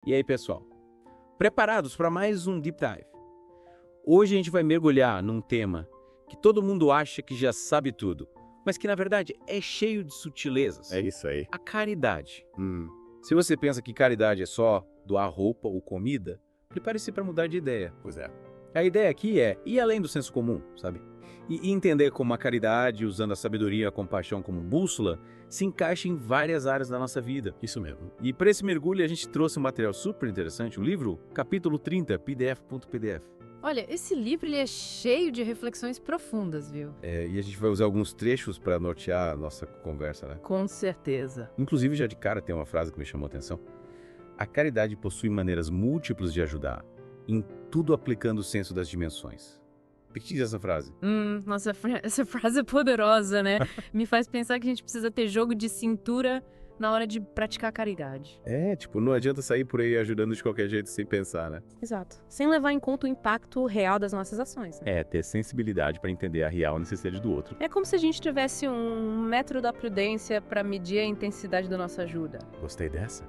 E aí, pessoal? Preparados para mais um Deep Dive? Hoje a gente vai mergulhar num tema que todo mundo acha que já sabe tudo, mas que na verdade é cheio de sutilezas. É isso aí. A caridade. Se você pensa que caridade é só doar roupa ou comida, prepare-se para mudar de ideia. Pois é. A ideia aqui é ir além do senso comum, sabe? E entender como a caridade, usando a sabedoria e a compaixão como bússola, se encaixa em várias áreas da nossa vida. Isso mesmo. E para esse mergulho a gente trouxe um material super interessante, um livro, capítulo 30, pdf.pdf. Olha, esse livro ele é cheio de reflexões profundas, viu? E a gente vai usar alguns trechos para nortear a nossa conversa, né? Com certeza. Inclusive, já de cara tem uma frase que me chamou a atenção. A caridade possui maneiras múltiplas de ajudar, em tudo aplicando o senso das dimensões. O que diz essa frase? Nossa, essa frase é poderosa, né? Me faz pensar que a gente precisa ter jogo de cintura na hora de praticar a caridade. Não adianta sair por aí ajudando de qualquer jeito sem pensar, né? Exato. Sem levar em conta o impacto real das nossas ações. Né? Ter sensibilidade para entender a real necessidade do outro. É como se a gente tivesse um metro da prudência para medir a intensidade da nossa ajuda. Gostei dessa?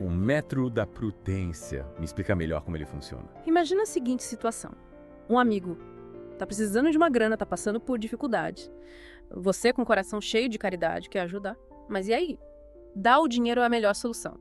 Um metro da prudência. Me explica melhor como ele funciona. Imagina a seguinte situação. Um amigo tá precisando de uma grana, tá passando por dificuldade. Você, com o coração cheio de caridade, quer ajudar. Mas e aí? Dar o dinheiro é a melhor solução.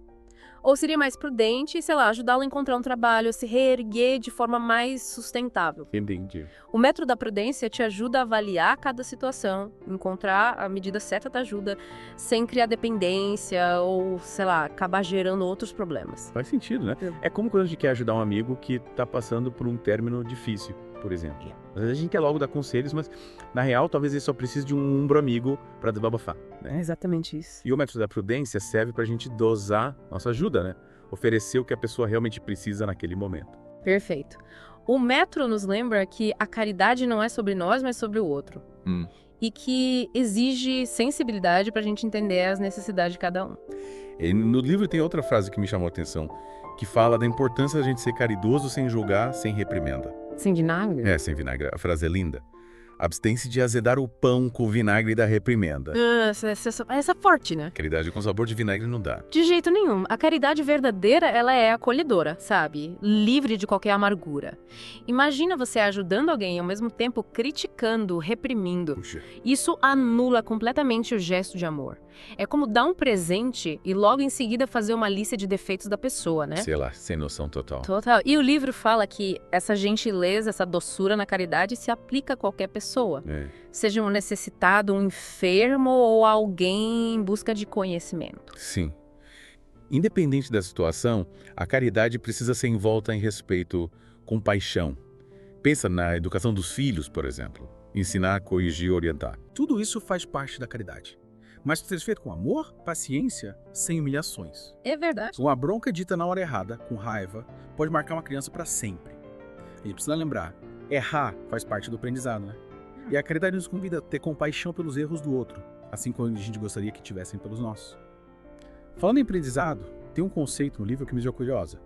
Ou seria mais prudente, sei lá, ajudá-lo a encontrar um trabalho, a se reerguer de forma mais sustentável. Entendi. O método da prudência te ajuda a avaliar cada situação, encontrar a medida certa da ajuda, sem criar dependência ou, sei lá, acabar gerando outros problemas. Faz sentido, né? É como quando a gente quer ajudar um amigo que está passando por um término difícil, por exemplo. Às vezes a gente quer logo dar conselhos, mas na real talvez ele só precise de um ombro amigo para desabafar. É exatamente isso. E o método da prudência serve para a gente dosar nossa ajuda, né? Oferecer o que a pessoa realmente precisa naquele momento. Perfeito. O método nos lembra que a caridade não é sobre nós, mas sobre o outro. E que exige sensibilidade para a gente entender as necessidades de cada um. E no livro tem outra frase que me chamou a atenção, que fala da importância da gente ser caridoso sem julgar, sem reprimenda. Sem vinagre? Sem vinagre. A frase é linda. Abstém-se de azedar o pão com o vinagre da reprimenda. Essa é forte, né? Caridade com sabor de vinagre não dá. De jeito nenhum. A caridade verdadeira, ela é acolhedora, sabe? Livre de qualquer amargura. Imagina você ajudando alguém e ao mesmo tempo criticando, reprimindo. Puxa. Isso anula completamente o gesto de amor. É como dar um presente e logo em seguida fazer uma lista de defeitos da pessoa, né? Sei lá, sem noção total. Total. E o livro fala que essa gentileza, essa doçura na caridade se aplica a qualquer pessoa. Seja um necessitado, um enfermo ou alguém em busca de conhecimento. Sim. Independente da situação, a caridade precisa ser envolta em respeito, compaixão. Pensa na educação dos filhos, por exemplo. Ensinar, corrigir, orientar. Tudo isso faz parte da caridade. Mas precisa ser feito com amor, paciência, sem humilhações. É verdade. Uma bronca dita na hora errada, com raiva, pode marcar uma criança para sempre. A gente precisa lembrar, errar faz parte do aprendizado, né? E a caridade nos convida a ter compaixão pelos erros do outro, assim como a gente gostaria que tivessem pelos nossos. Falando em aprendizado, tem um conceito no livro que me deixou curiosa.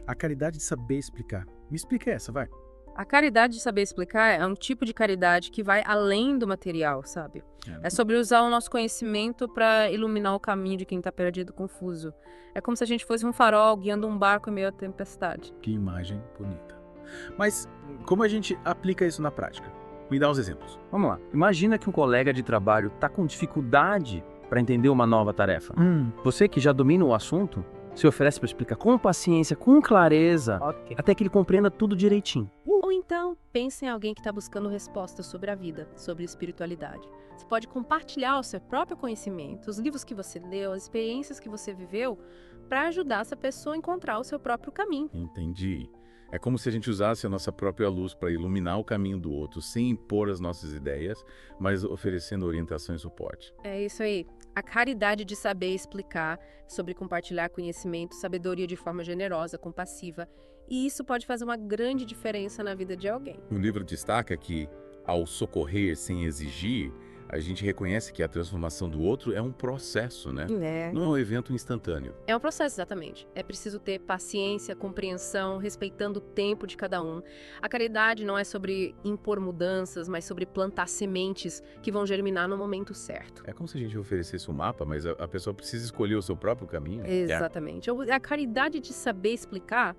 A caridade de saber explicar. Me explica essa, vai. A caridade de saber explicar é um tipo de caridade que vai além do material, sabe? É sobre usar o nosso conhecimento para iluminar o caminho de quem tá perdido, confuso. É como se a gente fosse um farol guiando um barco em meio à tempestade. Que imagem bonita. Mas como a gente aplica isso na prática? Me dá uns exemplos. Vamos lá. Imagina que um colega de trabalho está com dificuldade para entender uma nova tarefa. Você que já domina o assunto, se oferece para explicar com paciência, com clareza, até que ele compreenda tudo direitinho. Ou então, pense em alguém que está buscando respostas sobre a vida, sobre espiritualidade. Você pode compartilhar o seu próprio conhecimento, os livros que você leu, as experiências que você viveu, para ajudar essa pessoa a encontrar o seu próprio caminho. Entendi. É como se a gente usasse a nossa própria luz para iluminar o caminho do outro, sem impor as nossas ideias, mas oferecendo orientação e suporte. É isso aí. A caridade de saber explicar, sobre compartilhar conhecimento, sabedoria de forma generosa, compassiva. E isso pode fazer uma grande diferença na vida de alguém. O livro destaca que, ao socorrer sem exigir, A gente reconhece que a transformação do outro é um processo, né? É. Não é um evento instantâneo. É um processo, exatamente. É preciso ter paciência, compreensão, respeitando o tempo de cada um. A caridade não é sobre impor mudanças, mas sobre plantar sementes que vão germinar no momento certo. É como se a gente oferecesse um mapa, mas a pessoa precisa escolher o seu próprio caminho. Exatamente. A caridade de saber explicar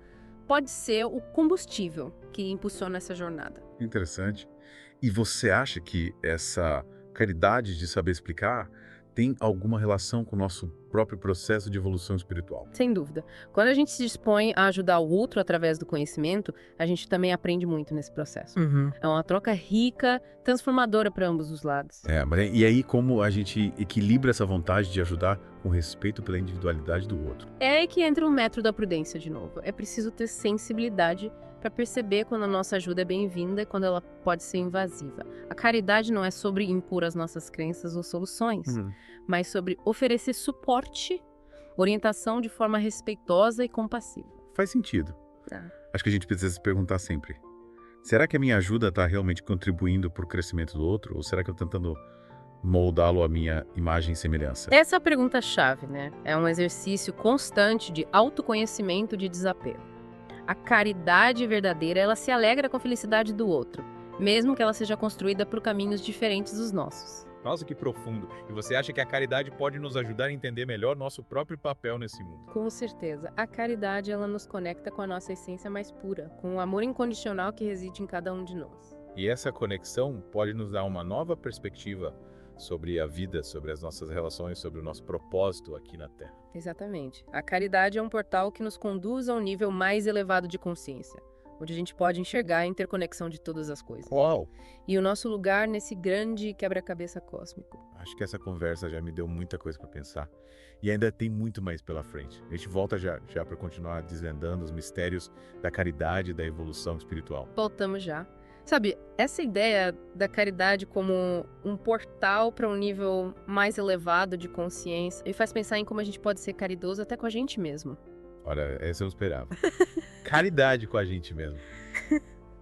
pode ser o combustível que impulsiona essa jornada. Interessante. E você acha que essa caridade de saber explicar tem alguma relação com o nosso próprio processo de evolução espiritual? Sem dúvida. Quando a gente se dispõe a ajudar o outro através do conhecimento, a gente também aprende muito nesse processo. É uma troca rica, transformadora para ambos os lados. E aí como a gente equilibra essa vontade de ajudar com respeito pela individualidade do outro? É aí que entra o método da prudência de novo. É preciso ter sensibilidade para perceber quando a nossa ajuda é bem-vinda e quando ela pode ser invasiva. A caridade não é sobre impor as nossas crenças ou soluções, mas sobre oferecer suporte, orientação de forma respeitosa e compassiva. Faz sentido. Tá. Acho que a gente precisa se perguntar sempre. Será que a minha ajuda está realmente contribuindo para o crescimento do outro? Ou será que eu estou tentando moldá-lo à minha imagem e semelhança? Essa é a pergunta-chave, né? É um exercício constante de autoconhecimento, de desapego. A caridade verdadeira, ela se alegra com a felicidade do outro, mesmo que ela seja construída por caminhos diferentes dos nossos. Nossa, que profundo. E você acha que a caridade pode nos ajudar a entender melhor nosso próprio papel nesse mundo? Com certeza. A caridade, ela nos conecta com a nossa essência mais pura, com o amor incondicional que reside em cada um de nós. E essa conexão pode nos dar uma nova perspectiva sobre a vida, sobre as nossas relações, sobre o nosso propósito aqui na Terra. Exatamente. A caridade é um portal que nos conduz a um nível mais elevado de consciência, onde a gente pode enxergar a interconexão de todas as coisas. Uau! E o nosso lugar nesse grande quebra-cabeça cósmico. Acho que essa conversa já me deu muita coisa para pensar. E ainda tem muito mais pela frente. A gente volta já para continuar desvendando os mistérios da caridade e da evolução espiritual. Voltamos já. Sabe, essa ideia da caridade como um portal para um nível mais elevado de consciência me faz pensar em como a gente pode ser caridoso até com a gente mesmo. Olha, essa eu esperava. Caridade com a gente mesmo.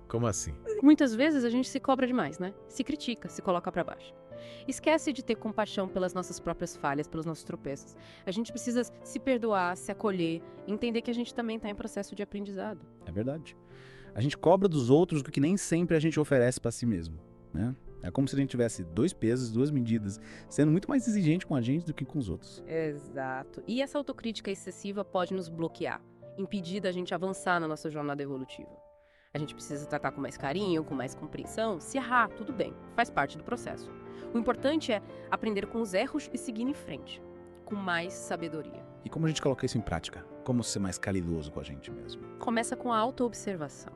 Como assim? Muitas vezes a gente se cobra demais, né? Se critica, se coloca para baixo. Esquece de ter compaixão pelas nossas próprias falhas, pelos nossos tropeços. A gente precisa se perdoar, se acolher, entender que a gente também está em processo de aprendizado. É verdade. A gente cobra dos outros o que nem sempre a gente oferece para si mesmo, né? É como se a gente tivesse 2 pesos, 2 medidas, sendo muito mais exigente com a gente do que com os outros. Exato. E essa autocrítica excessiva pode nos bloquear, impedir da gente avançar na nossa jornada evolutiva. A gente precisa tratar com mais carinho, com mais compreensão. Se errar, tudo bem, faz parte do processo. O importante é aprender com os erros e seguir em frente, com mais sabedoria. E como a gente coloca isso em prática? Como ser mais caridoso com a gente mesmo? Começa com a autoobservação.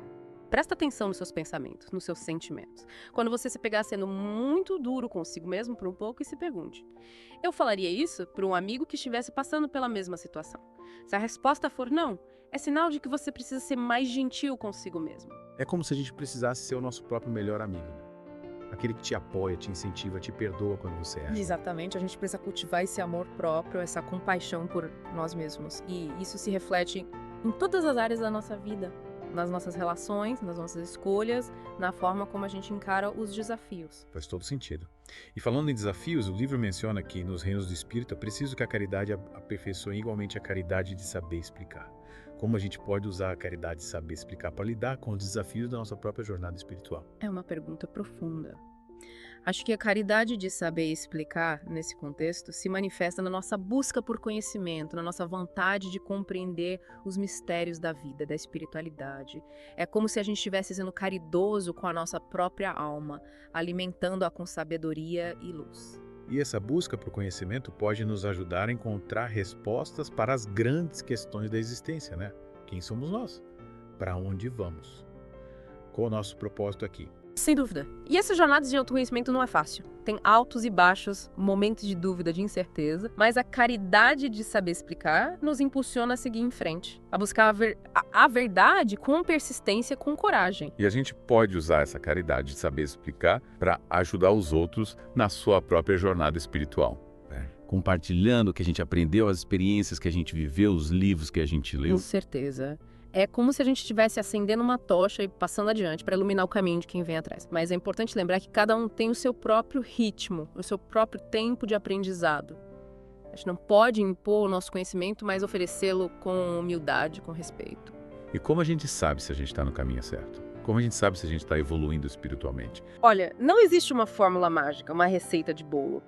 Presta atenção nos seus pensamentos, nos seus sentimentos. Quando você se pegar sendo muito duro consigo mesmo por um pouco e se pergunte: eu falaria isso para um amigo que estivesse passando pela mesma situação? Se a resposta for não, é sinal de que você precisa ser mais gentil consigo mesmo. É como se a gente precisasse ser o nosso próprio melhor amigo. Aquele que te apoia, te incentiva, te perdoa quando você erra. Exatamente, a gente precisa cultivar esse amor próprio, essa compaixão por nós mesmos. E isso se reflete em todas as áreas da nossa vida. Nas nossas relações, nas nossas escolhas, na forma como a gente encara os desafios. Faz todo sentido. E falando em desafios, o livro menciona que nos reinos do Espírito é preciso que a caridade aperfeiçoe igualmente a caridade de saber explicar. Como a gente pode usar a caridade de saber explicar para lidar com os desafios da nossa própria jornada espiritual? É uma pergunta profunda. Acho que a caridade de saber explicar, nesse contexto, se manifesta na nossa busca por conhecimento, na nossa vontade de compreender os mistérios da vida, da espiritualidade. É como se a gente estivesse sendo caridoso com a nossa própria alma, alimentando-a com sabedoria e luz. E essa busca por conhecimento pode nos ajudar a encontrar respostas para as grandes questões da existência, né? Quem somos nós? Para onde vamos? Qual o nosso propósito aqui? Sem dúvida. E essa jornada de autoconhecimento não é fácil. Tem altos e baixos, momentos de dúvida, de incerteza, mas a caridade de saber explicar nos impulsiona a seguir em frente, a buscar a verdade com persistência, com coragem. E a gente pode usar essa caridade de saber explicar para ajudar os outros na sua própria jornada espiritual. Compartilhando o que a gente aprendeu, as experiências que a gente viveu, os livros que a gente leu. Com certeza. É como se a gente estivesse acendendo uma tocha e passando adiante para iluminar o caminho de quem vem atrás. Mas é importante lembrar que cada um tem o seu próprio ritmo, o seu próprio tempo de aprendizado. A gente não pode impor o nosso conhecimento, mas oferecê-lo com humildade, com respeito. E como a gente sabe se a gente está no caminho certo? Como a gente sabe se a gente está evoluindo espiritualmente? Olha, não existe uma fórmula mágica, uma receita de bolo.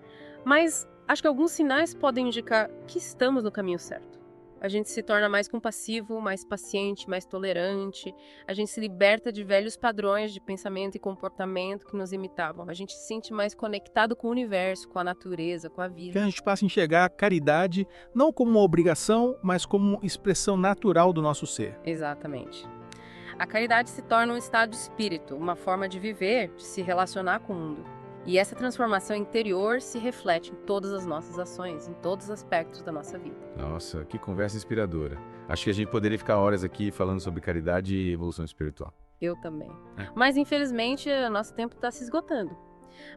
Mas acho que alguns sinais podem indicar que estamos no caminho certo. A gente se torna mais compassivo, mais paciente, mais tolerante. A gente se liberta de velhos padrões de pensamento e comportamento que nos imitavam. A gente se sente mais conectado com o universo, com a natureza, com a Que vida. a gente passa a enxergar a caridade não como uma obrigação, mas como expressão natural do nosso ser. Exatamente. A caridade se torna um estado de espírito, uma forma de viver, de se relacionar com o mundo. E essa transformação interior se reflete em todas as nossas ações, em todos os aspectos da nossa vida. Nossa, que conversa inspiradora. Acho que a gente poderia ficar horas aqui falando sobre caridade e evolução espiritual. Eu também. É. Mas, infelizmente, o nosso tempo está se esgotando.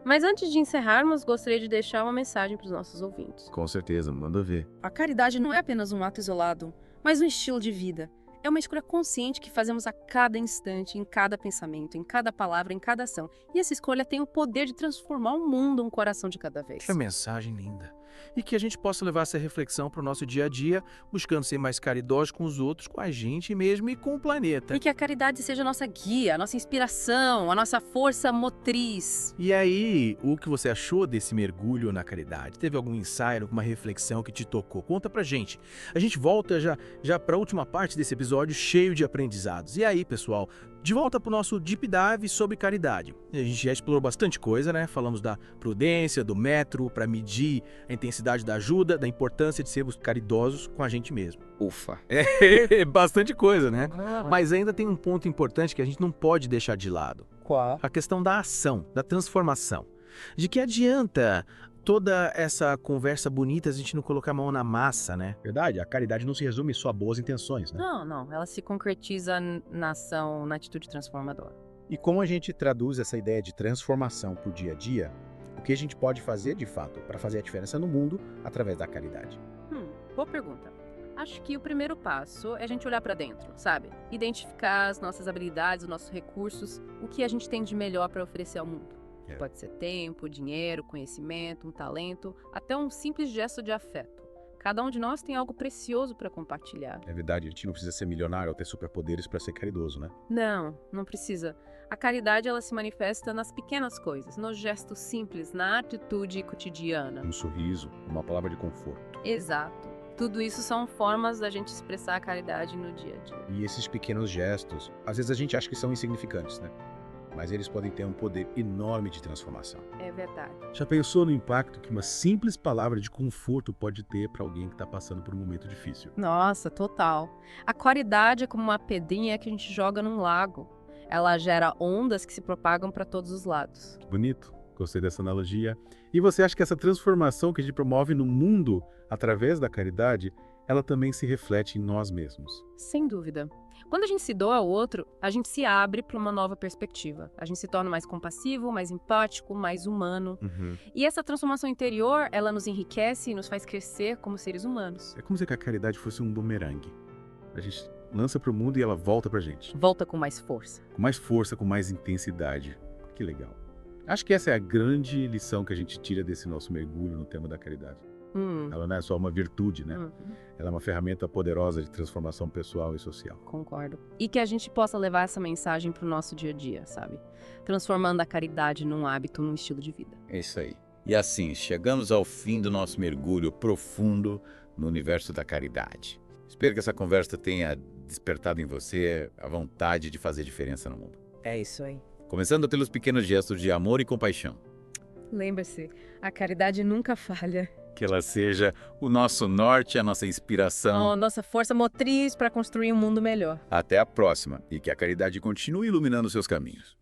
Mas antes de encerrarmos, gostaria de deixar uma mensagem para os nossos ouvintes. Com certeza, manda ver. A caridade não é apenas um ato isolado, mas um estilo de vida. É uma escolha consciente que fazemos a cada instante, em cada pensamento, em cada palavra, em cada ação. E essa escolha tem o poder de transformar o mundo um coração de cada vez. Que mensagem linda. E que a gente possa levar essa reflexão para o nosso dia a dia, buscando ser mais caridosos com os outros, com a gente mesmo e com o planeta. E que a caridade seja a nossa guia, a nossa inspiração, a nossa força motriz. E aí, o que você achou desse mergulho na caridade? Teve algum insight, alguma reflexão que te tocou? Conta pra gente. A gente volta já para a última parte desse episódio cheio de aprendizados. E aí, pessoal, de volta pro nosso Deep Dive sobre caridade. A gente já explorou bastante coisa, né? Falamos da prudência, do metro para medir a intensidade da ajuda, da importância de sermos caridosos com a gente mesmo. Ufa. É bastante coisa, né? Mas ainda tem um ponto importante que a gente não pode deixar de lado. Qual? A questão da ação, da transformação. De que adianta toda essa conversa bonita se a gente não colocar a mão na massa, né? Verdade, a caridade não se resume só a boas intenções, né? Não. Ela se concretiza na ação, na atitude transformadora. E como a gente traduz essa ideia de transformação para o dia a dia, o que a gente pode fazer, de fato, para fazer a diferença no mundo através da caridade? Boa pergunta. Acho que o primeiro passo é a gente olhar para dentro, sabe? Identificar as nossas habilidades, os nossos recursos, o que a gente tem de melhor para oferecer ao mundo. É. Pode ser tempo, dinheiro, conhecimento, um talento, até um simples gesto de afeto. Cada um de nós tem algo precioso para compartilhar. É verdade, a gente não precisa ser milionário ou ter superpoderes para ser caridoso, né? Não precisa. A caridade, ela se manifesta nas pequenas coisas, nos gestos simples, na atitude cotidiana. Um sorriso, uma palavra de conforto. Exato. Tudo isso são formas da gente expressar a caridade no dia a dia. E esses pequenos gestos, às vezes a gente acha que são insignificantes, né? Mas eles podem ter um poder enorme de transformação. É verdade. Já pensou no impacto que uma simples palavra de conforto pode ter para alguém que está passando por um momento difícil? Nossa, total. A caridade é como uma pedrinha que a gente joga num lago. Ela gera ondas que se propagam para todos os lados. Bonito, gostei dessa analogia. E você acha que essa transformação que a gente promove no mundo através da caridade, ela também se reflete em nós mesmos? Sem dúvida. Quando a gente se doa ao outro, a gente se abre para uma nova perspectiva. A gente se torna mais compassivo, mais empático, mais humano. E essa transformação interior, ela nos enriquece e nos faz crescer como seres humanos. É como se a caridade fosse um bumerangue. A gente lança para o mundo e ela volta para a gente. Volta com mais força. Com mais força, com mais intensidade. Que legal. Acho que essa é a grande lição que a gente tira desse nosso mergulho no tema da caridade. Ela não é só uma virtude, né? Ela é uma ferramenta poderosa de transformação pessoal e social. Concordo. E que a gente possa levar essa mensagem para o nosso dia a dia, sabe? Transformando a caridade num hábito, num estilo de vida. É isso aí. E assim, chegamos ao fim do nosso mergulho profundo no universo da caridade. Espero que essa conversa tenha despertado em você a vontade de fazer diferença no mundo. É isso aí. Começando pelos pequenos gestos de amor e compaixão. Lembre-se, a caridade nunca falha. Que ela seja o nosso norte, a nossa inspiração. Nossa força motriz para construir um mundo melhor. Até a próxima e que a caridade continue iluminando seus caminhos.